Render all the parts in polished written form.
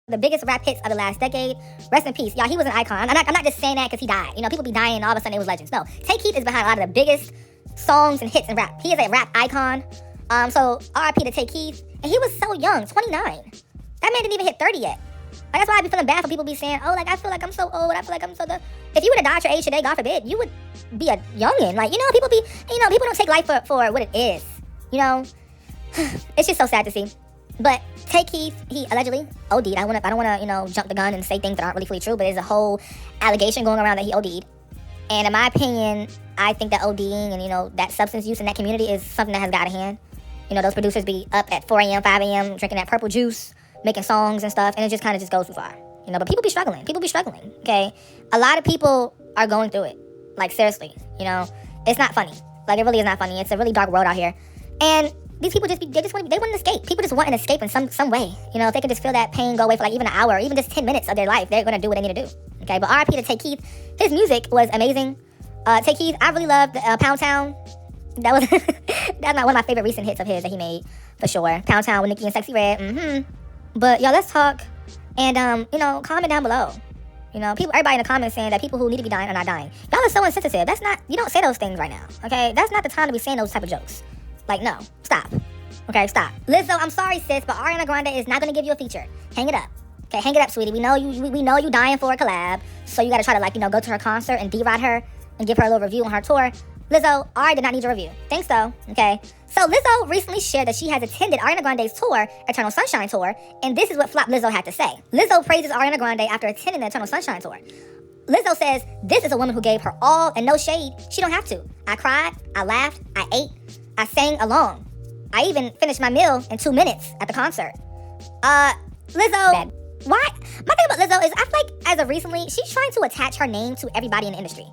the biggest rap hits of the last decade. Rest in peace. Y'all, he was an icon. I'm not just saying that because he died. You know, people be dying and all of a sudden it was legends. No, Take Keith is behind a lot of the biggest songs and hits in rap. He is a rap icon. So R.I.P. to Take Keith. And he was so young, 29. That man didn't even hit 30 yet. Like, that's why I be feeling bad for people be saying, oh, like, I feel like I'm so old. I feel like I'm so dumb. If you were to die at your age today, God forbid, you would be a youngin'. Like, people don't take life for what it is. It's just so sad to see. But Take Keith, he allegedly OD'd. I don't want to, jump the gun and say things that aren't really fully true, but there's a whole allegation going around that he OD'd. And in my opinion, I think that ODing and, that substance use in that community is something that has got out of hand. Those producers be up at 4 a.m., 5 a.m., drinking that purple juice, making songs and stuff, and it just kind of just goes too far. But people be struggling. Okay? A lot of people are going through it. Like, seriously, it's not funny. Like, it really is not funny. It's a really dark world out here. And these people they want an escape. People just want an escape in some way. If they can just feel that pain go away for like even an hour, or even just 10 minutes of their life, they're going to do what they need to do. Okay? But R.I.P. to Take Keith. His music was amazing. Take Keith, I really loved Pound Town. That's not one of my favorite recent hits of his that he made, for sure. Pound Town with Nicki and Sexy Red. But, y'all, let's talk. And, comment down below. Everybody in the comments saying that people who need to be dying are not dying. Y'all are so insensitive. You don't say those things right now, okay? That's not the time to be saying those type of jokes. Like, no. Stop. Okay, stop. Lizzo, I'm sorry, sis, but Ariana Grande is not going to give you a feature. Hang it up. Okay, hang it up, sweetie. We know you dying for a collab, so you got to try to, go to her concert and D-Rod her and give her a little review on her tour. Lizzo, Ari did not need your review. Thanks, though. Okay. So Lizzo recently shared that she has attended Ariana Grande's tour, Eternal Sunshine Tour, and this is what Flop Lizzo had to say. Lizzo praises Ariana Grande after attending the Eternal Sunshine Tour. Lizzo says, this is a woman who gave her all and no shade. She don't have to. I cried, I laughed, I ate, I sang along. I even finished my meal in 2 minutes at the concert. Lizzo, why? My thing about Lizzo is I feel like as of recently, she's trying to attach her name to everybody in the industry.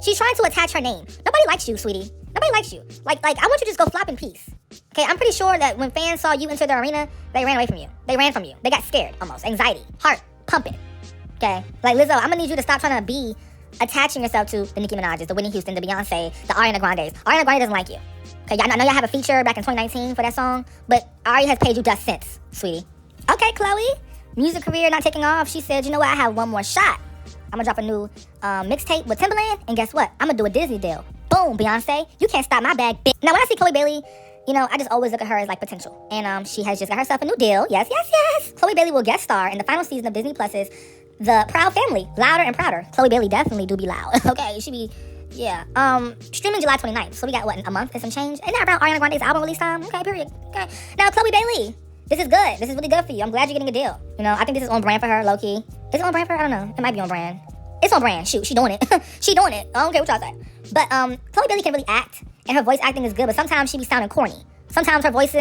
She's trying to attach her name. Nobody likes you, sweetie. Nobody likes you. Like, I want you to just go flop in peace. Okay, I'm pretty sure that when fans saw you enter the arena, they ran away from you. They ran from you. They got scared, almost. Anxiety. Heart pumping. Okay? Like, Lizzo, I'm gonna need you to stop trying to be attaching yourself to the Nicki Minaj's, the Whitney Houston, the Beyonce, the Ariana Grande's. Ariana Grande doesn't like you. Okay, I know y'all have a feature back in 2019 for that song, but Ari has paid you dust since, sweetie. Okay, Chloe. Music career not taking off. She said, you know what? I have one more shot. I'm gonna drop a new mixtape with Timbaland, and guess what? I'm gonna do a Disney deal. Boom, Beyonce. You can't stop my bag, bitch. Now, when I see Chloe Bailey, I just always look at her as, like, potential. And she has just got herself a new deal. Yes. Chloe Bailey will guest star in the final season of Disney Plus's The Proud Family. Louder and Prouder. Chloe Bailey definitely do be loud. Okay, she be, yeah. Streaming July 29th. So we got, what, a month and some change? Isn't that around Ariana Grande's album release time? Okay, period. Okay. Now, Chloe Bailey. This is good. This is really good for you. I'm glad you're getting a deal. I think this is on brand for her, low-key. Is it on brand for her? I don't know. It might be on brand. It's on brand. Shoot, she doing it. She doing it. I don't care what y'all say. But Chloe Bailey can really act, and her voice acting is good, but sometimes she be sounding corny. Sometimes her voice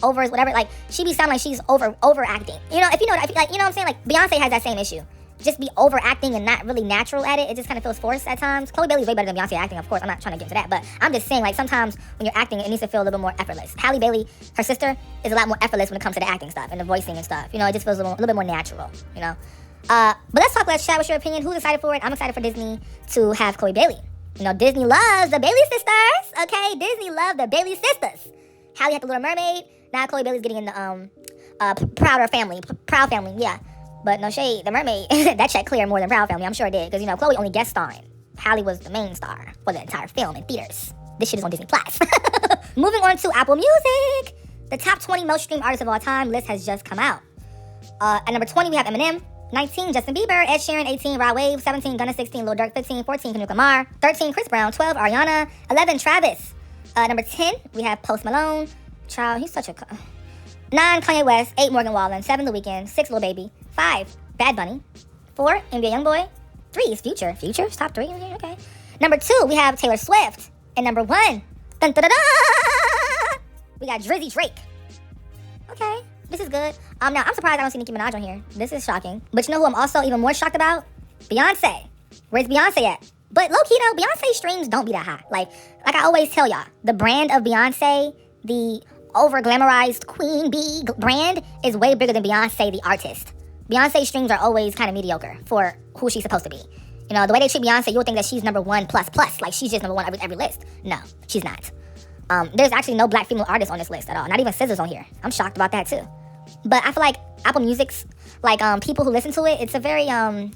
overs, whatever, like, she be sounding like she's overacting. If you know what I'm saying? Like, Beyonce has that same issue. Just be overacting and not really natural at it. It just kind of feels forced at times. Chloe Bailey's way better than Beyonce acting, of course. I'm not trying to get into that, but I'm just saying, like, sometimes when you're acting, it needs to feel a little bit more effortless. Halle Bailey, her sister, is a lot more effortless when it comes to the acting stuff and the voicing and stuff. It just feels a little bit more natural, But let's chat. What's your opinion? Who's excited for it? I'm excited for Disney to have Chloe Bailey. Disney loves the Bailey sisters. Okay, Disney loves the Bailey sisters. Halle had the Little Mermaid. Now Chloe Bailey's getting in the Proud Family, yeah. But no shade, the Mermaid, that check clear more than Proud Family. I'm sure it did, because Chloe only guest starring. Halle was the main star for the entire film in theaters. This shit is on Disney Plus. Moving on to Apple Music. The top 20 most streamed artists of all time list has just come out. At number 20, we have Eminem. 19, Justin Bieber. Ed Sheeran. 18, Rod Wave. 17, Gunna. 16, Lil Durk. 15, 14, Kendrick Lamar. 13, Chris Brown. 12, Ariana. 11, Travis. Number 10, we have Post Malone. Child, he's such a... 9, Kanye West. 8, Morgan Wallen. 7, The Weeknd. 6, Lil Baby. 5, Bad Bunny. 4, NBA Youngboy. 3 is Future. Future's top 3. Okay. Number 2, we have Taylor Swift. And number 1, dun, dun, dun, dun, we got Drizzy Drake. Okay, this is good. Now, I'm surprised I don't see Nicki Minaj on here. This is shocking. But you know who I'm also even more shocked about? Beyonce. Where's Beyonce at? But low-key though, Beyonce streams don't be that high. Like I always tell y'all, the brand of Beyonce, the over-glamorized Queen Bee brand, is way bigger than Beyonce, the artist. Beyonce streams are always kind of mediocre for who she's supposed to be. The way they treat Beyonce, you'll think that she's number 1 plus. Like, she's just number 1 every list. No, she's not. There's actually no black female artists on this list at all. Not even SZA's on here. I'm shocked about that, too. But I feel like Apple Music's, like, people who listen to it, it's a very, the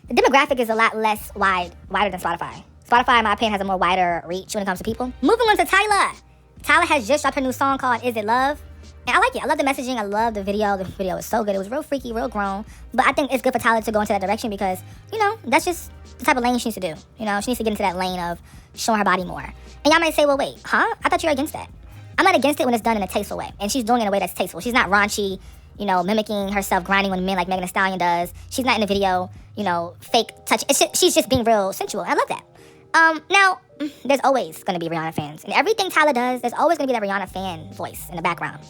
demographic is a lot less wider than Spotify. Spotify, in my opinion, has a more wider reach when it comes to people. Moving on to Tyla. Tyla has just dropped her new song called Is It Love? And I like it. I love the messaging. I love the video. The video is so good. It was real freaky, real grown. But I think it's good for Tyla to go into that direction because, you know, that's just the type of lane she needs to do. You know, she needs to get into that lane of showing her body more. And y'all might say, well, wait, huh? I thought you were against that. I'm not against it when it's done in a tasteful way. And she's doing it in a way that's tasteful. She's not raunchy, you know, mimicking herself, grinding on men like Megan Thee Stallion does. She's not in the video, you know, fake touch. She's just being real sensual. I love that. Now, there's always going to be Rihanna fans. And everything Tyla does, there's always going to be that Rihanna fan voice in the background.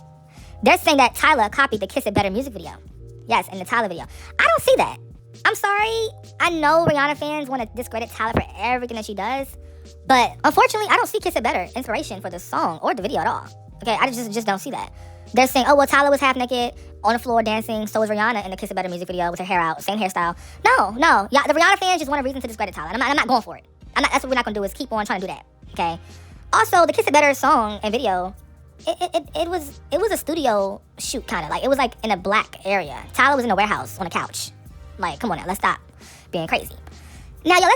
They're saying that Tyla copied the Kiss It Better music video. Yes, in the Tyla video. I don't see that. I'm sorry. I know Rihanna fans want to discredit Tyla for everything that she does. But unfortunately, I don't see Kiss It Better inspiration for the song or the video at all. Okay, I just don't see that. They're saying, oh, well, Tyla was half naked on the floor dancing. So was Rihanna in the Kiss It Better music video with her hair out, same hairstyle. No. Yeah, the Rihanna fans just want a reason to discredit Tyla. I'm not going for it. That's what we're not going to do is keep on trying to do that. Okay. Also, the Kiss It Better song and video, it was a studio shoot kind of. Like, it was like in a black area. Tyla was in a warehouse on a couch. Like, come on now, let's stop being crazy. Now, yo,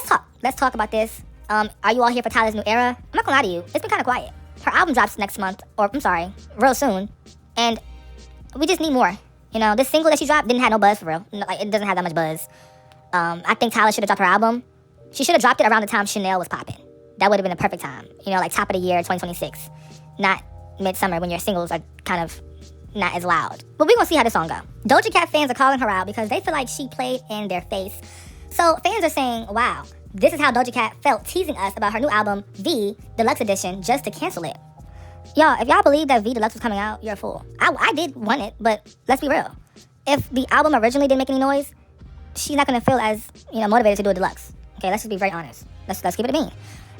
let's talk about this. Are you all here for Tyla's new era? I'm not gonna lie to you, it's been kind of quiet. Her album drops next month, or I'm sorry, real soon, and we just need more. You know, this single that she dropped didn't have no buzz for real. No, like, it doesn't have that much buzz. I think Tyla should have dropped her album. She should have dropped it around the time Chanel was popping. That would have been a perfect time. You know, like top of the year, 2026, not midsummer when your singles are kind of not as loud. But we're gonna see how this song go. Doja Cat fans are calling her out because they feel like she played in their face. So fans are saying, wow, this is how Doja Cat felt teasing us about her new album, V Deluxe Edition, just to cancel it. Y'all, if y'all believe that V Deluxe was coming out, you're a fool. I did want it, but let's be real. If the album originally didn't make any noise, she's not gonna feel as, you know, motivated to do a deluxe. Okay, let's just be very honest. Let's keep it a bean.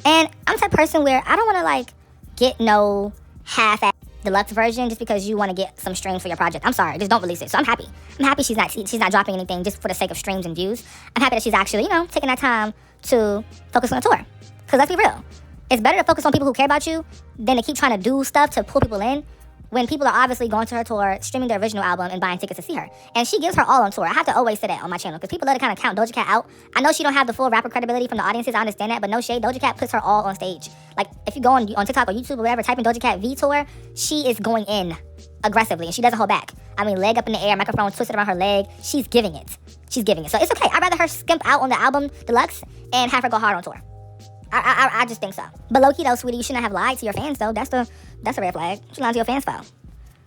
And I'm the type of person where I don't wanna like get no half-ass deluxe version just because you want to get some streams for your project. I'm sorry, just don't release it. So I'm happy. I'm happy she's not dropping anything just for the sake of streams and views. I'm happy that she's actually, you know, taking that time to focus on a tour. Because let's be real, it's better to focus on people who care about you than to keep trying to do stuff to pull people in when people are obviously going to her tour, streaming the original album, and buying tickets to see her. And she gives her all on tour. I have to always say that on my channel because people love to kind of count Doja Cat out. I know she don't have the full rapper credibility from the audiences. I understand that, but no shade. Doja Cat puts her all on stage. Like, if you go on TikTok or YouTube or whatever, type in Doja Cat V Tour, she is going in aggressively, and she doesn't hold back. I mean, leg up in the air, microphone twisted around her leg. She's giving it. So it's okay. I'd rather her skimp out on the album Deluxe and have her go hard on tour. I just think so. But low-key though, sweetie, you shouldn't have lied to your fans though. That's a red flag. You lied to your fans for.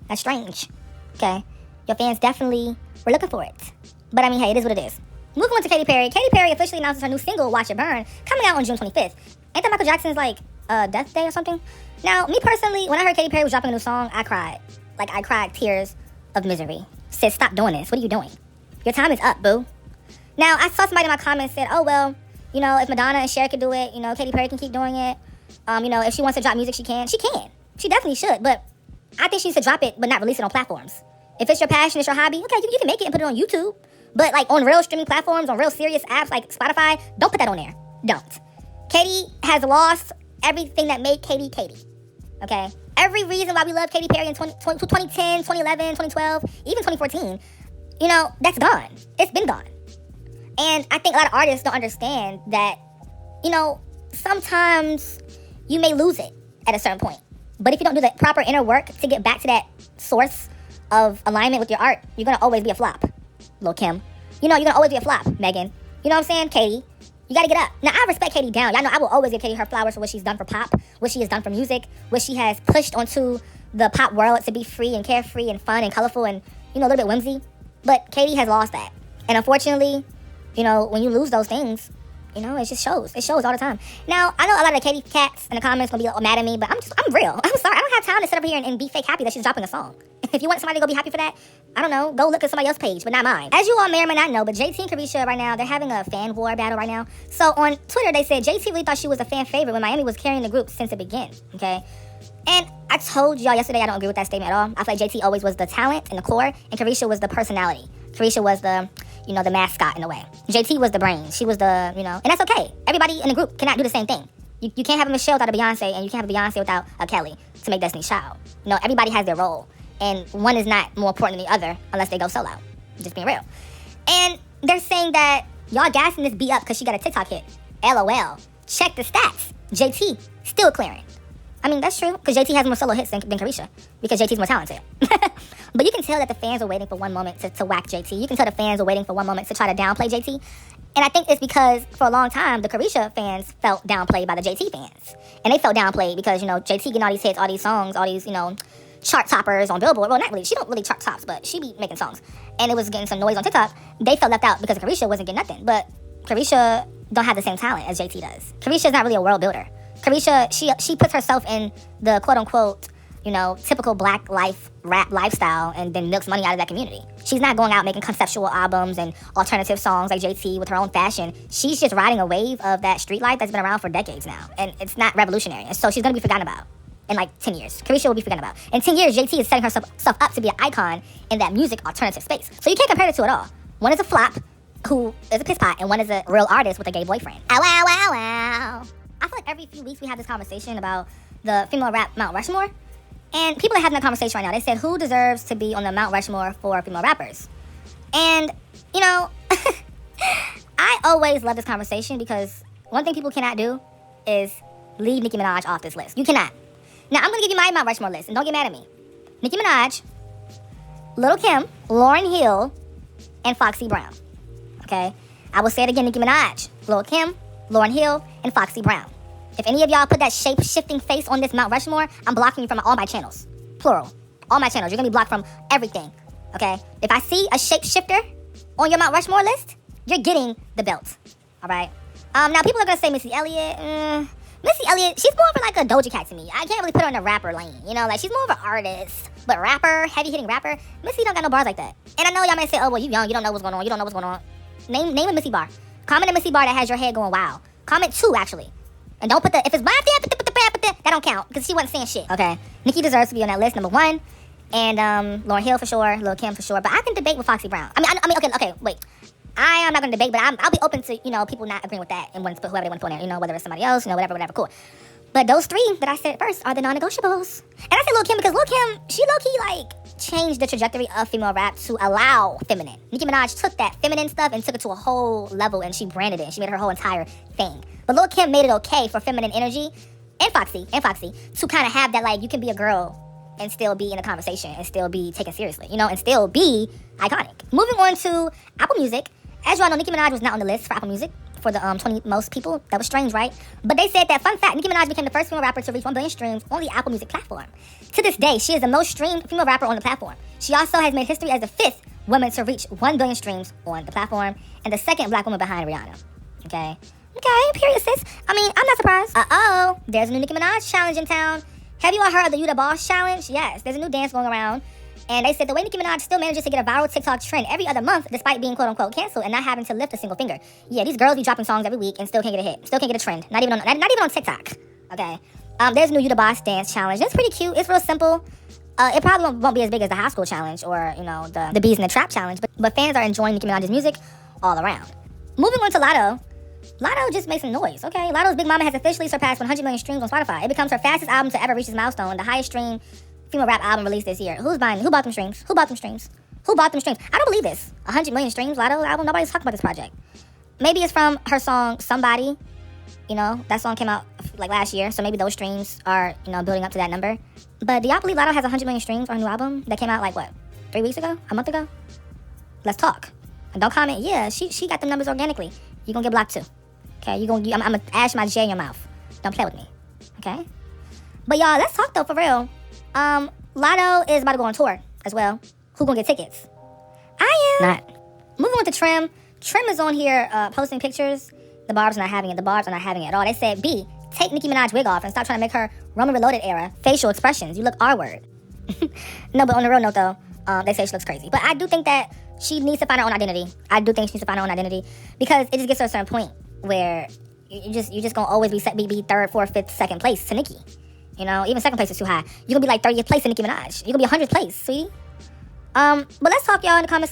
That's strange. Okay? Your fans definitely were looking for it. But I mean, hey, it is what it is. Moving on to Katy Perry. Katy Perry officially announces her new single, Watch It Burn, coming out on June 25th. Ain't that Michael Jackson's, like, death day or something? Now, me personally, when I heard Katy Perry was dropping a new song, I cried. Like, I cried tears of misery. Said, stop doing this. What are you doing? Your time is up, boo. Now, I saw somebody in my comments said, oh, well, you know, if Madonna and Cher could do it, you know, Katy Perry can keep doing it. You know, if she wants to drop music, she can. She can. She definitely should, but I think she needs to drop it, but not release it on platforms. If it's your passion, it's your hobby, okay, you can make it and put it on YouTube. But, like, on real streaming platforms, on real serious apps like Spotify, don't put that on there. Don't. Katy has lost everything that made Katy Katy. Okay? Every reason why we love Katy Perry in 2010, 2011, 2012, even 2014, you know, that's gone. It's been gone. And I think a lot of artists don't understand that, you know, sometimes you may lose it at a certain point. But if you don't do the proper inner work to get back to that source of alignment with your art, you're going to always be a flop, Lil' Kim. You know, you're going to always be a flop, Megan. You know what I'm saying? Katy, you got to get up. Now, I respect Katy down. Y'all know I will always give Katy her flowers for what she's done for pop, what she has done for music, what she has pushed onto the pop world to be free and carefree and fun and colorful and, you know, a little bit whimsy. But Katy has lost that. And unfortunately, you know, when you lose those things, you know, it just shows. It shows all the time. Now, I know a lot of the Katy cats in the comments gonna be mad at me, but I'm real. I'm sorry. I don't have time to sit up here and be fake happy that she's dropping a song. If you want somebody to go be happy for that, I don't know, go look at somebody else's page, but not mine. As you all may or may not know, but JT and Carisha right now, they're having a fan war battle right now. So on Twitter, they said JT really thought she was a fan favorite when Miami was carrying the group since it began, okay? And I told y'all yesterday I don't agree with that statement at all. I feel like JT always was the talent and the core, and Carisha was the personality. Carisha was the, you know, the mascot in a way. JT was the brain. She was the, you know, and that's okay. Everybody in the group cannot do the same thing. You can't have a Michelle without a Beyonce, and you can't have a Beyonce without a Kelly to make Destiny's Child. You know, everybody has their role. and one is not more important than the other unless they go solo. Just being real. And they're saying that y'all gassing this B up because she got a TikTok hit. LOL. Check the stats. JT still clearing. I mean, that's true, because JT has more solo hits than Carisha, because JT's more talented. But you can tell that the fans are waiting for one moment to whack JT. You can tell the fans are waiting for one moment to try to downplay JT. And I think it's because for a long time, the Carisha fans felt downplayed by the JT fans. And they felt downplayed because, JT getting all these hits, all these songs, all these, chart toppers on Billboard. Well, not really. She don't really chart tops, but she be making songs. And it was getting some noise on TikTok. They felt left out because Carisha wasn't getting nothing. But Carisha don't have the same talent as JT does. Carisha's not really a world builder. Carisha, she puts herself in the quote-unquote, typical black life rap lifestyle and then milks money out of that community. She's not going out making conceptual albums and alternative songs like JT with her own fashion. She's just riding a wave of that street life that's been around for decades now. And it's not revolutionary. And so she's going to be forgotten about in like 10 years. Carisha will be forgotten about. In 10 years, JT is setting herself up to be an icon in that music alternative space. So you can't compare the two at all. One is a flop who is a piss pot, and one is a real artist with a gay boyfriend. Ow, ow, ow, ow. I feel like every few weeks we have this conversation about the female rap Mount Rushmore. And people are having that conversation right now. They said, who deserves to be on the Mount Rushmore for female rappers? And, I always love this conversation because one thing people cannot do is leave Nicki Minaj off this list. You cannot. Now, I'm going to give you my Mount Rushmore list, and don't get mad at me. Nicki Minaj, Lil' Kim, Lauryn Hill, and Foxy Brown. Okay? I will say it again, Nicki Minaj, Lil' Kim, Lauryn Hill, and Foxy Brown. If any of y'all put that shape-shifting face on this Mount Rushmore, I'm blocking you from all my channels. Plural. All my channels. You're going to be blocked from everything. Okay? If I see a shape-shifter on your Mount Rushmore list, you're getting the belt. All right? Now, people are going to say Missy Elliott. Missy Elliott, she's more of like a Doja Cat to me. I can't really put her in the rapper lane. She's more of an artist. But rapper, heavy-hitting rapper, Missy don't got no bars like that. And I know y'all may say, oh, well, you young. You don't know what's going on. Name a Missy bar. Comment a Missy bar that has your head going wow. Comment 2, actually. And don't put if it's that don't count, because she wasn't saying shit. Okay. Nicki deserves to be on that list, number 1. And Lauryn Hill for sure, Lil' Kim for sure. But I can debate with Foxy Brown. I mean, okay, wait. I am not going to debate, but I'll be open to, people not agreeing with that and wanting to put whoever they want to put in there, whether it's somebody else, whatever, cool. But those 3 that I said first are the non-negotiables. And I said Lil' Kim because Lil' Kim, she low-key, changed the trajectory of female rap to allow feminine. Nicki Minaj took that feminine stuff and took it to a whole level, and she branded it, and she made it her whole entire thing. But Lil' Kim made it okay for feminine energy, and Foxy, to kind of have that, you can be a girl and still be in a conversation and still be taken seriously, and still be iconic. Moving on to Apple Music. As you all know, Nicki Minaj was not on the list for Apple Music for the 20 most people. That was strange, right? But they said that, fun fact, Nicki Minaj became the first female rapper to reach 1 billion streams on the Apple Music platform. To this day, she is the most streamed female rapper on the platform. She also has made history as the 5th woman to reach 1 billion streams on the platform and the 2nd black woman behind Rihanna. Okay, period, sis. I mean, I'm not surprised. There's a new Nicki Minaj challenge in town. Have you all heard of the You the Boss challenge? Yes, there's a new dance going around. And they said the way Nicki Minaj still manages to get a viral TikTok trend every other month despite being quote-unquote canceled and not having to lift a single finger. Yeah, these girls be dropping songs every week and still can't get a hit. Still can't get a trend. Not even on TikTok. Okay. There's a new You the Boss dance challenge. It's pretty cute. It's real simple. It probably won't be as big as the High School challenge or, the Bees in the Trap challenge. But fans are enjoying Nicki Minaj's music all around. Moving on to Latto. Latto just made some noise, okay? Latto's Big Mama has officially surpassed 100 million streams on Spotify. It becomes her fastest album to ever reach this milestone, the highest stream female rap album released this year. Who bought them streams? I don't believe this. 100 million streams, Latto album. Nobody's talking about this project. Maybe it's from her song Somebody. That song came out last year, so maybe those streams are building up to that number. But do y'all believe Latto has 100 million streams on a new album that came out 3 weeks ago, a month ago? Let's talk. And don't comment. Yeah, she got them numbers organically. You gonna get blocked too. Okay, I'm gonna ash my J in your mouth. Don't play with me. Okay. But y'all, let's talk though for real. Latto is about to go on tour as well. Who gonna get tickets? I am. Not. Moving on to Trim. Trim is on here posting pictures. The Barbs are not having it. At all. They said, B, take Nicki Minaj wig off and stop trying to make her Roman Reloaded era facial expressions. You look R-word. No, but on the real note though, they say she looks crazy. But I do think that she needs to find her own identity. Because it just gets to a certain point where you just gonna always be 3rd, 4th, 5th, 2nd place to Nicki. Even 2nd place is too high. You're gonna be 30th place to Nicki Minaj. You're gonna be 100th place, sweetie. But let's talk, y'all, in the comments.